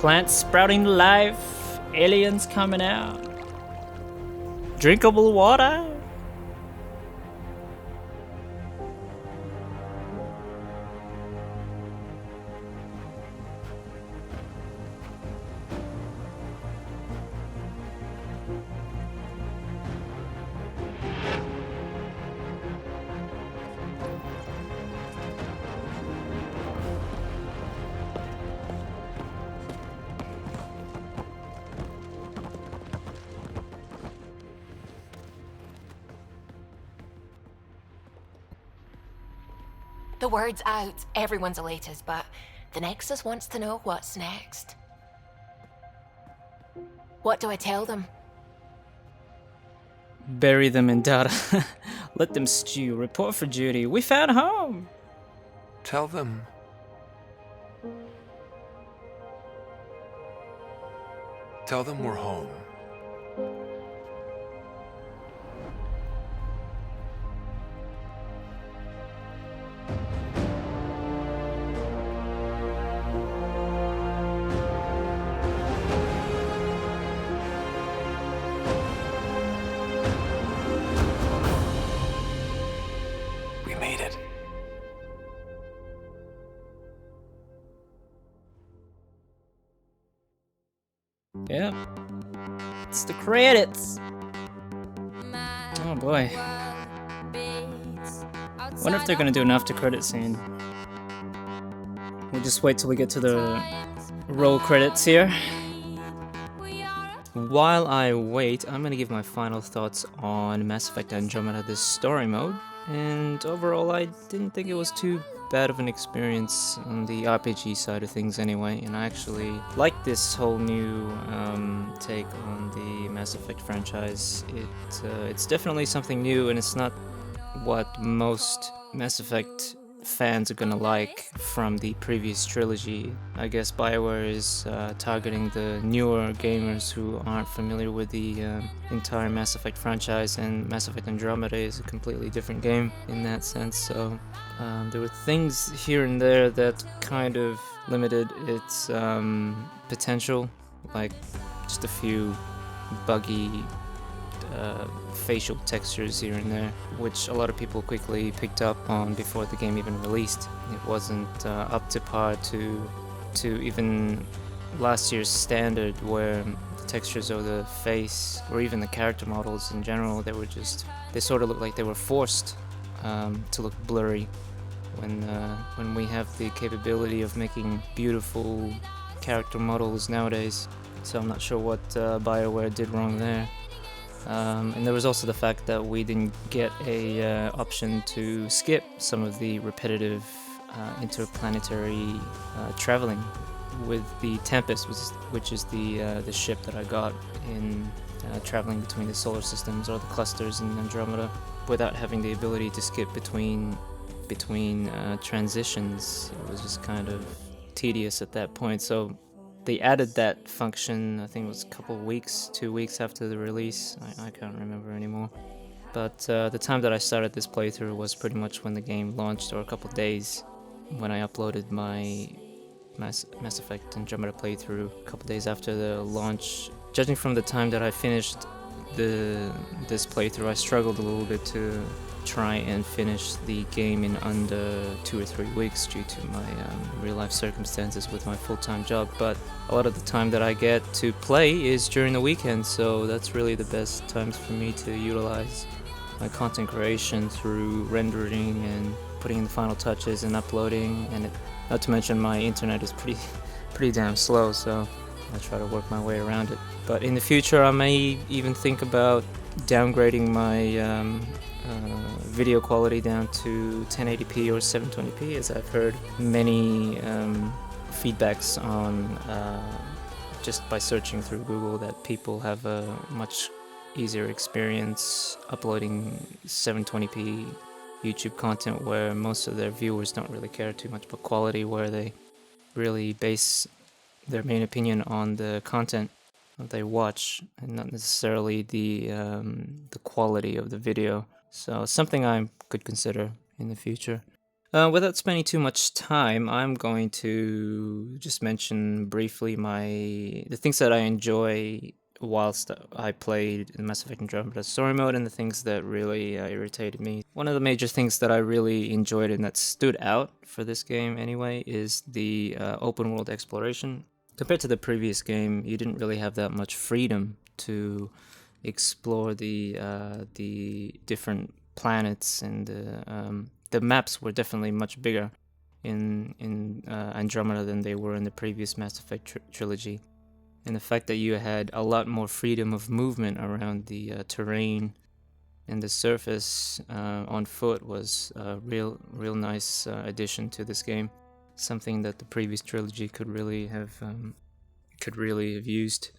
Plants sprouting to life, aliens coming out, drinkable water. The word's out, everyone's elated, but the Nexus wants to know what's next. What do I tell them? Bury them in data. Let them stew. Report for duty. We found home. Tell them. Tell them we're home. We made it. Yep. It's the credits. Oh boy. Wonder if they're gonna do an after credit scene. We'll just wait till we get to the roll credits here. While I wait, I'm gonna give my final thoughts on Mass Effect Andromeda, this story mode. And overall, I didn't think it was too bad of an experience on the RPG side of things anyway, and I actually like this whole new take on the Mass Effect franchise. It's definitely something new, and it's not what most Mass Effect fans are gonna like from the previous trilogy. I guess BioWare is targeting the newer gamers who aren't familiar with the entire Mass Effect franchise, and Mass Effect Andromeda is a completely different game in that sense, so there were things here and there that kind of limited its potential, like just a few buggy facial textures here and there, which a lot of people quickly picked up on before the game even released. It wasn't up to par to even last year's standard, where the textures of the face or even the character models in general, they sort of looked like they were forced to look blurry, when we have the capability of making beautiful character models nowadays. So I'm not sure what BioWare did wrong there. And there was also the fact that we didn't get a option to skip some of the repetitive interplanetary traveling with the Tempest, which is the ship that I got in traveling between the solar systems or the clusters in Andromeda, without having the ability to skip between transitions. It was just kind of tedious at that point. So they added that function, I think it was a couple of weeks, 2 weeks after the release. I can't remember anymore. But the time that I started this playthrough was pretty much when the game launched, or a couple of days when I uploaded my Mass Effect Andromeda playthrough, a couple of days after the launch. Judging from the time that I finished this playthrough, I struggled a little bit to try and finish the game in under 2 or 3 weeks due to my real life circumstances with my full-time job, but a lot of the time that I get to play is during the weekend, so that's really the best times for me to utilize my content creation through rendering and putting in the final touches and uploading, and not to mention my internet is pretty damn slow, so I try to work my way around it. But in the future I may even think about downgrading my video quality down to 1080p or 720p, as I've heard many feedbacks on just by searching through Google that people have a much easier experience uploading 720p YouTube content, where most of their viewers don't really care too much about quality, where they really base their main opinion on the content that they watch and not necessarily the quality of the video. So something I could consider in the future. Without spending too much time, I'm going to just mention briefly the things that I enjoy whilst I played Mass Effect Andromeda story mode, and the things that really irritated me. One of the major things that I really enjoyed and that stood out for this game anyway is the open world exploration. Compared to the previous game, you didn't really have that much freedom to explore the different planets, and the maps were definitely much bigger in Andromeda than they were in the previous Mass Effect trilogy. And the fact that you had a lot more freedom of movement around the terrain and the surface on foot was a real nice addition to this game. Something that the previous trilogy could really have used.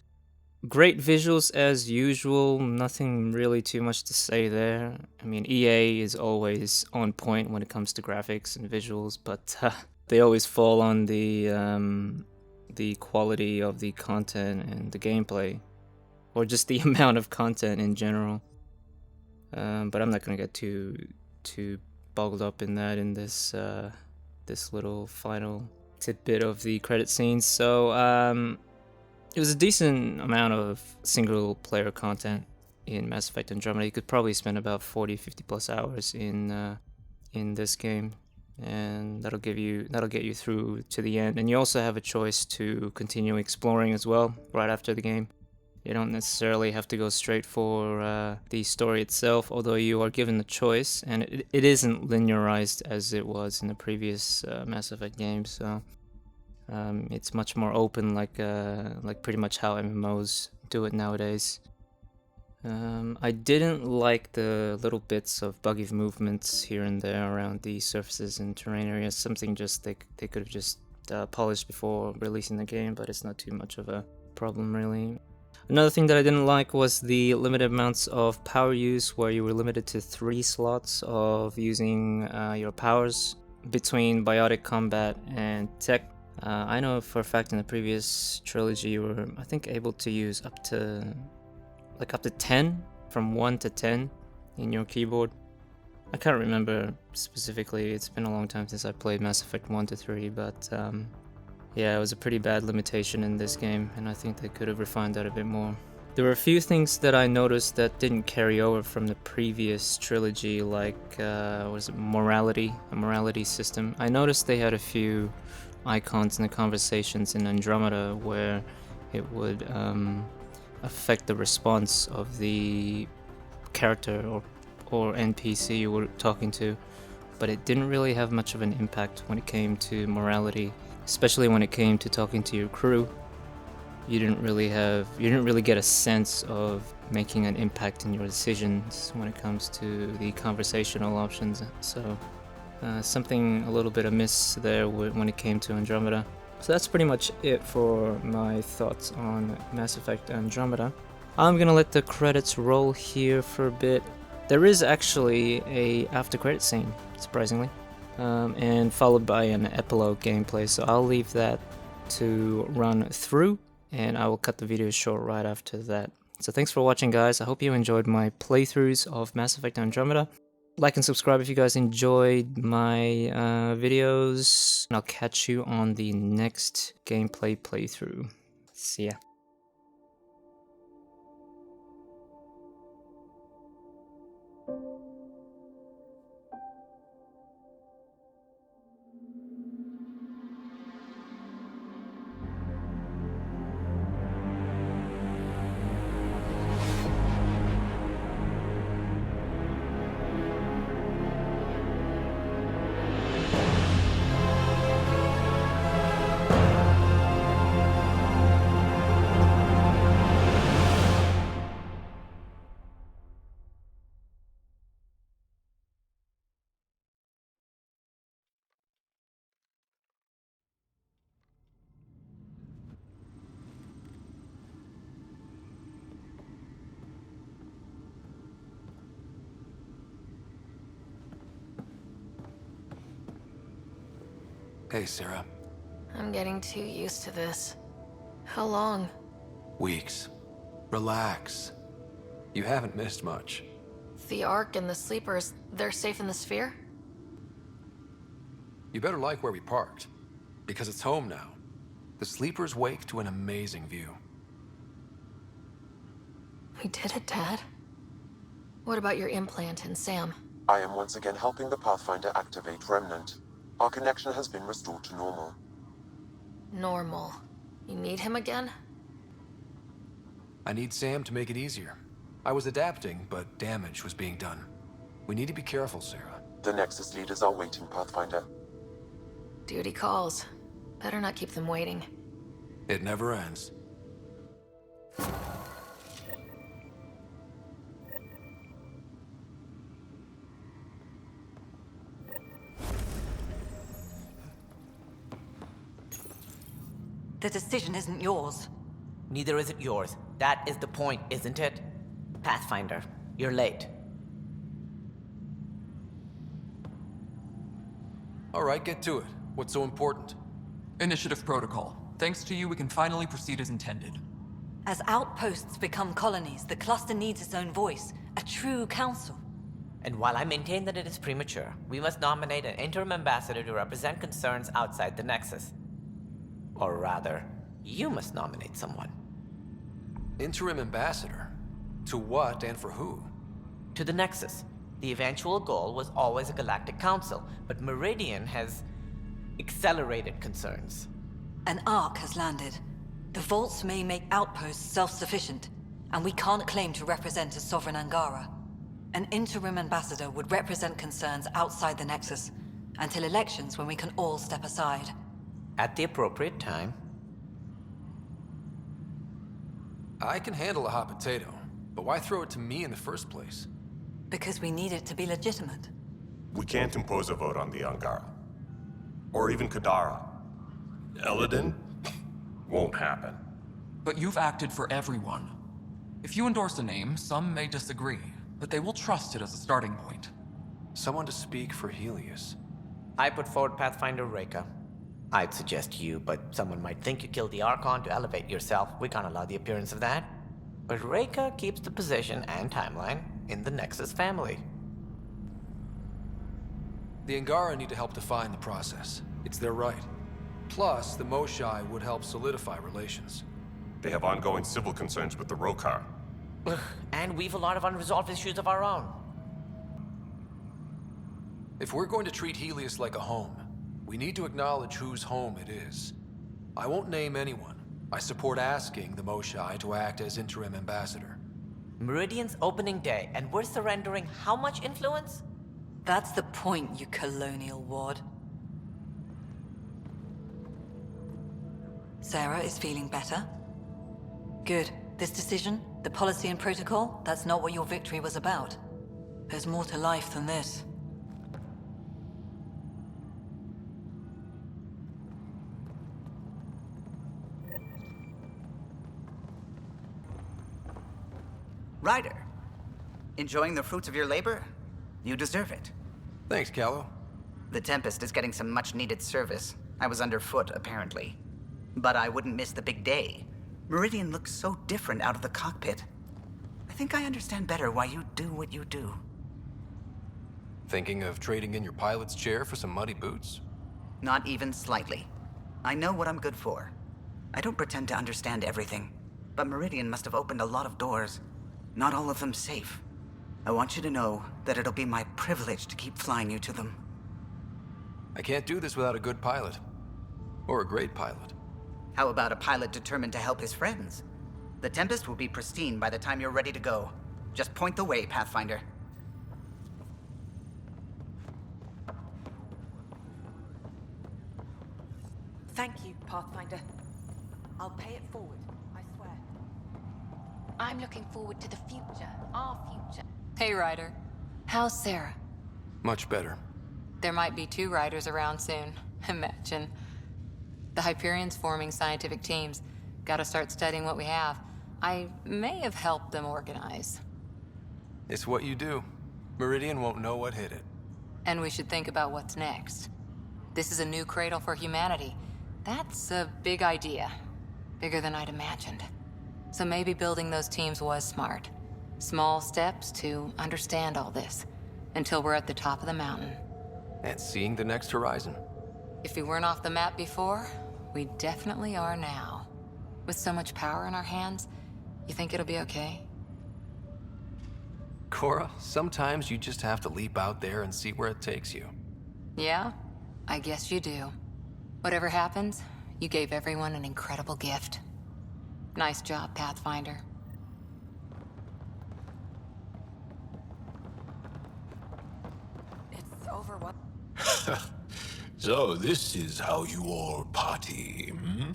Great visuals as usual, nothing really too much to say there. I mean, EA is always on point when it comes to graphics and visuals, but they always fall on the quality of the content and the gameplay, or just the amount of content in general. But I'm not gonna get too boggled up in that in this little final tidbit of the credit scenes. So it was a decent amount of single player content in Mass Effect Andromeda. You could probably spend about 40-50 plus hours in this game, and that'll get you through to the end. And you also have a choice to continue exploring as well right after the game. You don't necessarily have to go straight for the story itself, although you are given the choice, and it isn't linearized as it was in the previous Mass Effect games. So it's much more open, like pretty much how MMOs do it nowadays. I didn't like the little bits of buggy movements here and there around the surfaces and terrain areas. Something just they could have just polished before releasing the game, but it's not too much of a problem really. Another thing that I didn't like was the limited amounts of power use, where you were limited to 3 slots of using your powers between biotic combat and tech. I know for a fact in the previous trilogy you were, I think, able to use up to 10, from 1 to 10 in your keyboard. I can't remember specifically, it's been a long time since I played Mass Effect 1 to 3, but yeah, it was a pretty bad limitation in this game, and I think they could have refined that a bit more. There were a few things that I noticed that didn't carry over from the previous trilogy, like a morality system. I noticed they had a few icons in the conversations in Andromeda where it would affect the response of the character or NPC you were talking to, but it didn't really have much of an impact when it came to morality, especially when it came to talking to your crew. You didn't really get a sense of making an impact in your decisions when it comes to the conversational options. So something a little bit amiss there when it came to Andromeda. So that's pretty much it for my thoughts on Mass Effect Andromeda. I'm gonna let the credits roll here for a bit. There is actually a after credit scene, surprisingly, and followed by an epilogue gameplay, so I'll leave that to run through, and I will cut the video short right after that. So thanks for watching, guys. I hope you enjoyed my playthroughs of Mass Effect Andromeda. Like and subscribe if you guys enjoyed my videos, and I'll catch you on the next gameplay playthrough. See ya. Hey, Sarah. I'm getting too used to this. How long? Weeks. Relax. You haven't missed much. The Ark and the Sleepers, they're safe in the sphere? You better like where we parked, because it's home now. The sleepers wake to an amazing view. We did it, Dad. What about your implant and Sam? I am once again helping the Pathfinder activate Remnant. Our connection has been restored to normal. Normal. You need him again? I need Sam to make it easier. I was adapting, but damage was being done. We need to be careful, Sarah. The Nexus leaders are waiting, Pathfinder. Duty calls. Better not keep them waiting. It never ends. The decision isn't yours. Neither is it yours. That is the point, isn't it? Pathfinder, you're late. All right, get to it. What's so important? Initiative protocol. Thanks to you, we can finally proceed as intended. As outposts become colonies, the cluster needs its own voice, a true council. And while I maintain that it is premature, we must nominate an interim ambassador to represent concerns outside the Nexus. Or rather, you must nominate someone. Interim ambassador? To what and for who? To the Nexus. The eventual goal was always a galactic council, but Meridian has accelerated concerns. An arc has landed. The vaults may make outposts self-sufficient, and we can't claim to represent a sovereign Angara. An interim ambassador would represent concerns outside the Nexus, until elections when we can all step aside. At the appropriate time. I can handle a hot potato, but why throw it to me in the first place? Because we need it to be legitimate. We can't impose a vote on the Angara. Or even Kadara. Eladin? Won't happen. But you've acted for everyone. If you endorse a name, some may disagree, but they will trust it as a starting point. Someone to speak for Helios. I put forward Pathfinder Reka. I'd suggest you, but someone might think you killed the Archon to elevate yourself. We can't allow the appearance of that. But Reka keeps the position and timeline in the Nexus family. The Angara need to help define the process. It's their right. Plus, the Moshai would help solidify relations. They have ongoing civil concerns with the Rokar. Ugh, and we've a lot of unresolved issues of our own. If we're going to treat Helios like a home, we need to acknowledge whose home it is. I won't name anyone. I support asking the Moshai to act as interim ambassador. Meridian's opening day, and we're surrendering how much influence? That's the point, you colonial ward. Sarah is feeling better? Good. This decision, the policy and protocol, that's not what your victory was about. There's more to life than this. Ryder, enjoying the fruits of your labor? You deserve it. Thanks, Callow. The Tempest is getting some much-needed service. I was underfoot, apparently. But I wouldn't miss the big day. Meridian looks so different out of the cockpit. I think I understand better why you do what you do. Thinking of trading in your pilot's chair for some muddy boots? Not even slightly. I know what I'm good for. I don't pretend to understand everything, but Meridian must have opened a lot of doors. Not all of them safe. I want you to know that it'll be my privilege to keep flying you to them. I can't do this without a good pilot. Or a great pilot. How about a pilot determined to help his friends? The Tempest will be pristine by the time you're ready to go. Just point the way, Pathfinder. Thank you, Pathfinder. I'll pay it forward, I swear. I'm looking forward to the future, our future. Hey, Ryder. How's Sarah? Much better. There might be 2 Ryders around soon. Imagine. The Hyperion's forming scientific teams. Gotta start studying what we have. I may have helped them organize. It's what you do. Meridian won't know what hit it. And we should think about what's next. This is a new cradle for humanity. That's a big idea. Bigger than I'd imagined. So maybe building those teams was smart. Small steps to understand all this, until we're at the top of the mountain. And seeing the next horizon. If we weren't off the map before, we definitely are now. With so much power in our hands, you think it'll be okay? Cora, sometimes you just have to leap out there and see where it takes you. Yeah, I guess you do. Whatever happens, you gave everyone an incredible gift. Nice job, Pathfinder. It's over what? So this is how you all party, hmm?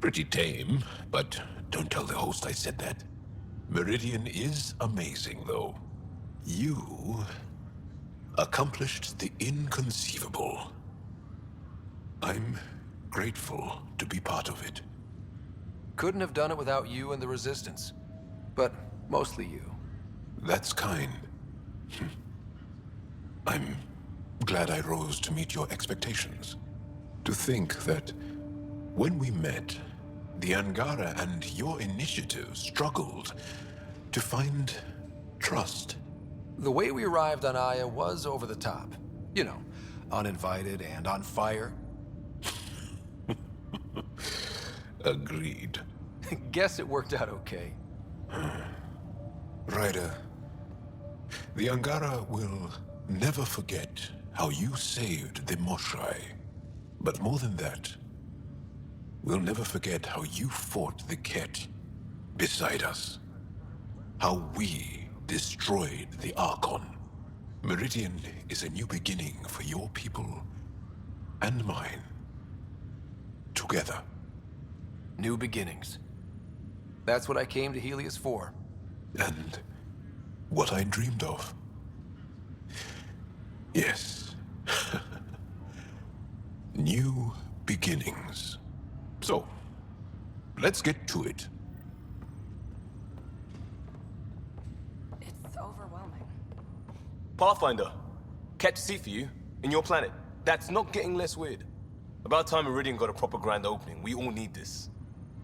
Pretty tame, but don't tell the host I said that. Meridian is amazing, though. You accomplished the inconceivable. I'm grateful to be part of it. Couldn't have done it without you and the Resistance. But mostly you. That's kind. I'm glad I rose to meet your expectations. To think that when we met, the Angara and your initiative struggled to find trust. The way we arrived on Aya was over the top. You know, uninvited and on fire. Agreed. Guess it worked out okay. Ryder, the Angara will never forget how you saved the Moshai. But more than that, we'll never forget how you fought the Ket beside us. How we destroyed the Archon. Meridian is a new beginning for your people and mine. Together. New beginnings. That's what I came to Helios for. And what I dreamed of. Yes. New beginnings. So, let's get to it. It's overwhelming. Pathfinder, catch a seat for you, in your planet. That's not getting less weird. About time Meridian got a proper grand opening. We all need this.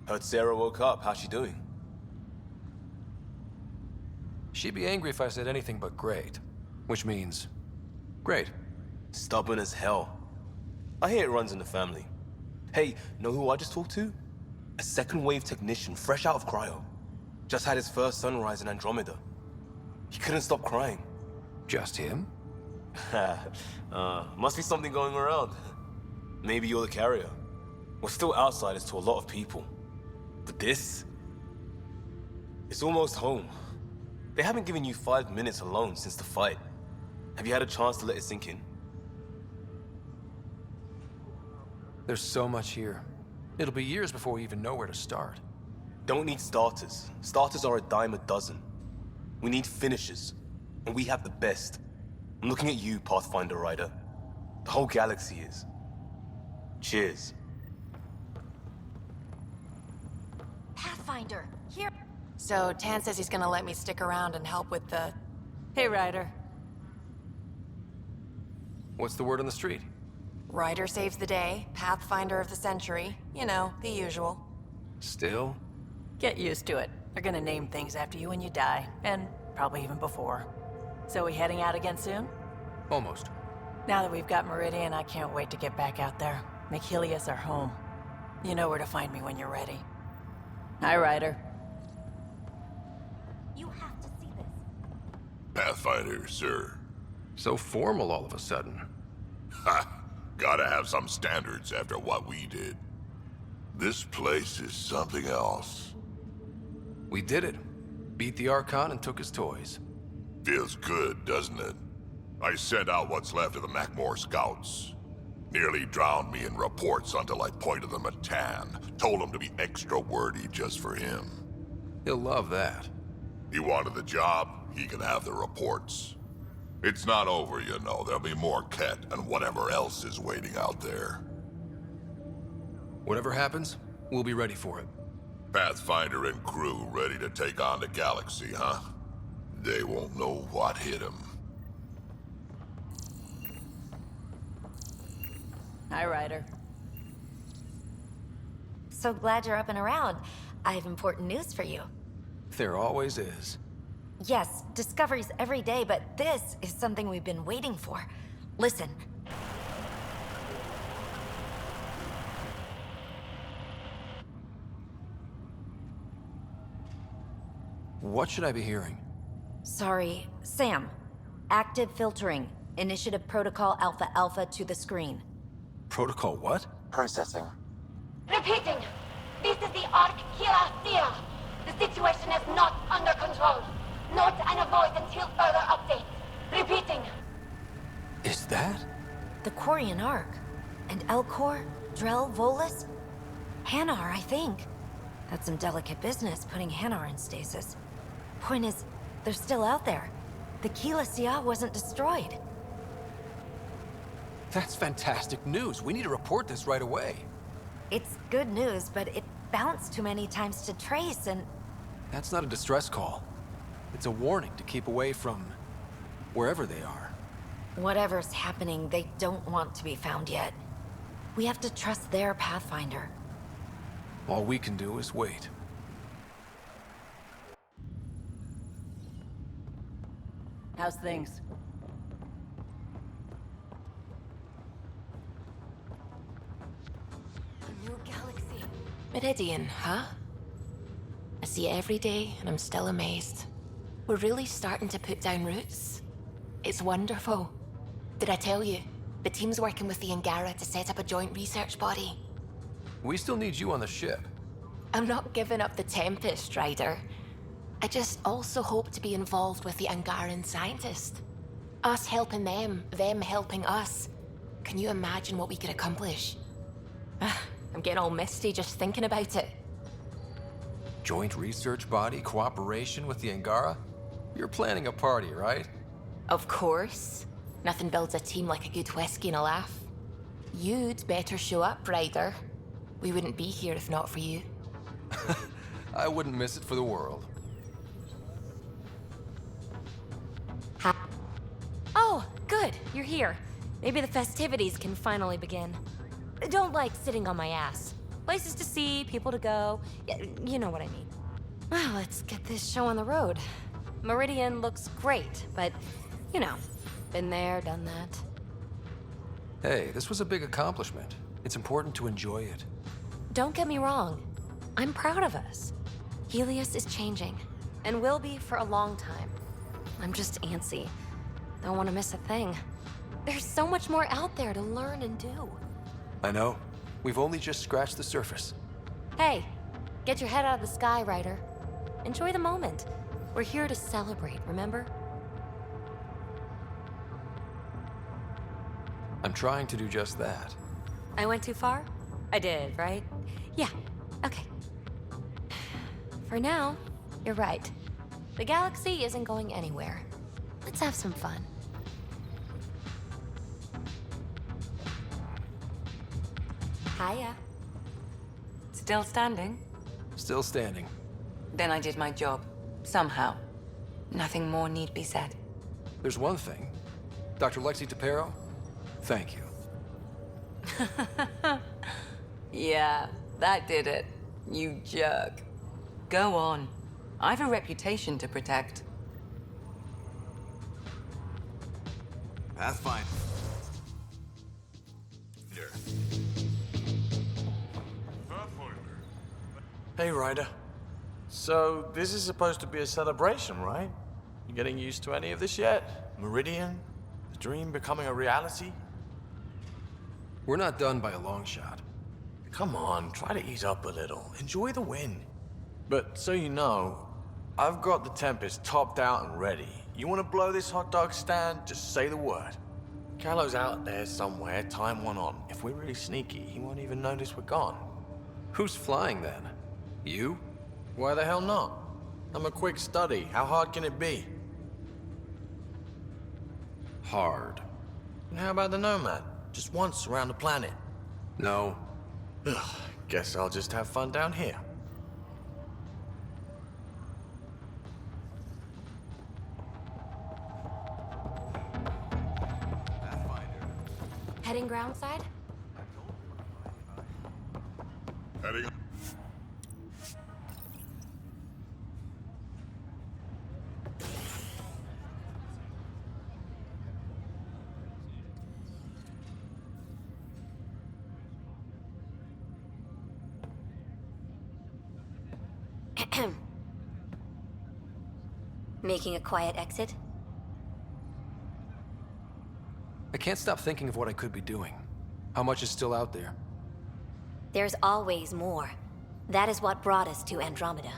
Heard Sarah woke up. How's she doing? She'd be angry if I said anything but great. Which means, great. Stubborn as hell. I hear it runs in the family. Hey, know who I just talked to? A second wave technician, fresh out of cryo. Just had his first sunrise in Andromeda. He couldn't stop crying. Just him? Must be something going around. Maybe you're the carrier. We're still outsiders to a lot of people. But this? It's almost home. They haven't given you 5 minutes alone since the fight. Have you had a chance to let it sink in? There's so much here. It'll be years before we even know where to start. Don't need starters. Starters are a dime a dozen. We need finishers. And we have the best. I'm looking at you, Pathfinder Rider. The whole galaxy is. Cheers. Pathfinder, here. So, Tan says he's gonna let me stick around and help with the... Hey, Ryder. What's the word on the street? Ryder saves the day, Pathfinder of the century. You know, the usual. Still? Get used to it. They're gonna name things after you when you die, and probably even before. So we heading out again soon? Almost. Now that we've got Meridian, I can't wait to get back out there. Make Helios our home. You know where to find me when you're ready. Hi, Ryder. You have to see this. Pathfinder, sir. So formal all of a sudden. Ha! Gotta have some standards after what we did. This place is something else. We did it. Beat the Archon and took his toys. Feels good, doesn't it? I sent out what's left of the Macmore scouts. Nearly drowned me in reports until I pointed them at Tan. Told him to be extra wordy just for him. He'll love that. He wanted the job, he can have the reports. It's not over, you know. There'll be more Ket and whatever else is waiting out there. Whatever happens, we'll be ready for it. Pathfinder and crew ready to take on the galaxy, huh? They won't know what hit them. Hi, Ryder. So glad you're up and around. I have important news for you. There always is. Yes, discoveries every day, but this is something we've been waiting for. Listen. What should I be hearing? Sorry, Sam. Active filtering. Initiative Protocol Alpha Alpha to the screen. Protocol what? Processing. Repeating. This is the Arc Kira. The situation is not under control. Note and avoid until further updates. Repeating. Is that? The Quarian Arc. And Elcor, Drell, Volus? Hanar, I think. That's some delicate business, putting Hanar in stasis. Point is, they're still out there. The Keela Sia wasn't destroyed. That's fantastic news. We need to report this right away. It's good news, but it bounced too many times to trace, and... That's not a distress call. It's a warning to keep away from wherever they are. Whatever's happening, they don't want to be found yet. We have to trust their Pathfinder. All we can do is wait. How's things? A new galaxy. Meridian, huh? I see it every day, and I'm still amazed. We're really starting to put down roots. It's wonderful. Did I tell you? The team's working with the Angara to set up a joint research body. We still need you on the ship. I'm not giving up the Tempest, Ryder. I just also hope to be involved with the Angaran scientists. Us helping them helping us. Can you imagine what we could accomplish? I'm getting all misty just thinking about it. Joint research body, cooperation with the Angara? You're planning a party, right? Of course. Nothing builds a team like a good whiskey and a laugh. You'd better show up, Ryder. We wouldn't be here if not for you. I wouldn't miss it for the world. Oh, good. You're here. Maybe the festivities can finally begin. Don't like sitting on my ass. Places to see, people to go. You know what I mean. Well, let's get this show on the road. Meridian looks great, but, you know, been there, done that. Hey, this was a big accomplishment. It's important to enjoy it. Don't get me wrong. I'm proud of us. Helios is changing, and will be for a long time. I'm just antsy. Don't want to miss a thing. There's so much more out there to learn and do. I know. We've only just scratched the surface. Hey, get your head out of the sky, Ryder. Enjoy the moment. We're here to celebrate, remember? I'm trying to do just that. I went too far? I did, right? Yeah, okay. For now, you're right. The galaxy isn't going anywhere. Let's have some fun. Hiya. Still standing? Still standing. Then I did my job. Somehow. Nothing more need be said. There's one thing. Dr. Lexi Tapero, thank you. Yeah, that did it. You jerk. Go on. I've a reputation to protect. Pathfinder. Hey, Ryder. So, this is supposed to be a celebration, right? You getting used to any of this yet? Meridian? The dream becoming a reality? We're not done by a long shot. Come on, try to ease up a little. Enjoy the win. But so you know, I've got the Tempest topped out and ready. You want to blow this hot dog stand? Just say the word. Callow's out there somewhere, time one on. If we're really sneaky, he won't even notice we're gone. Who's flying then? You? Why the hell not? I'm a quick study. How hard can it be? Hard. And how about the Nomad? Just once around the planet. No. Ugh, guess I'll just have fun down here. Heading groundside? Heading. Making a quiet exit? I can't stop thinking of what I could be doing. How much is still out there? There's always more. That is what brought us to Andromeda.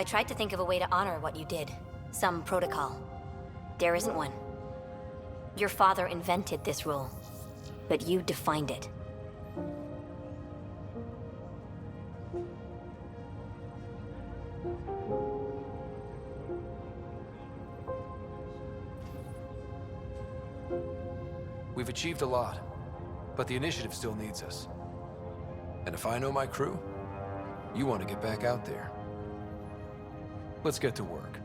I tried to think of a way to honor what you did. Some protocol. There isn't one. Your father invented this rule, but you defined it. We've achieved a lot, but the initiative still needs us. And if I know my crew, you want to get back out there. Let's get to work.